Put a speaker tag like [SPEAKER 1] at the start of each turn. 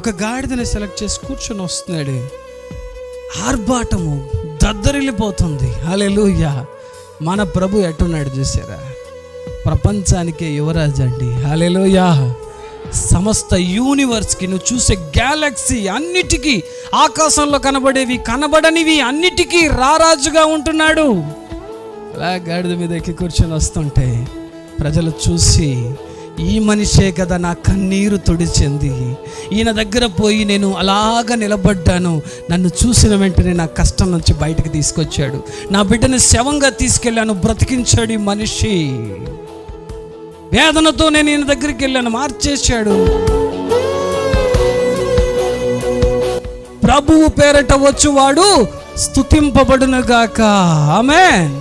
[SPEAKER 1] ఒక గాడిదని సెలెక్ట్ చేసి కూర్చొని వస్తున్నాడు. ఆర్భాటము దద్దరిల్లిపోతుంది. హల్లెలూయా. మన ప్రభు ఎట్టున్నాడు చూసారా? ప్రపంచానికే యువరాజు అండి. హల్లెలూయా. సమస్త యూనివర్స్కి, నువ్వు చూసే గ్యాలక్సీ అన్నిటికీ, ఆకాశంలో కనబడేవి కనబడనివి అన్నిటికీ రారాజుగా ఉంటున్నాడు. అలా గాడిద మీద ఎక్కి కూర్చొని వస్తుంటే ప్రజలు చూసి, ఈ మనిషే కదా నా కన్నీరు తుడిచింది, ఈయన దగ్గర పోయి నేను అలాగ నిలబడ్డాను, నన్ను చూసిన వెంటనే నా కష్టం నుంచి బయటకు తీసుకొచ్చాడు, నా బిడ్డను శవంగా తీసుకెళ్ళాను, బ్రతికించాడు ఈ మనిషి, వేదనతో నేను ఈయన దగ్గరికి వెళ్ళాను, మార్చేశాడు. ప్రభువు పేరట వచ్చువాడు స్తుతింపబడునుగాక. ఆమేన్.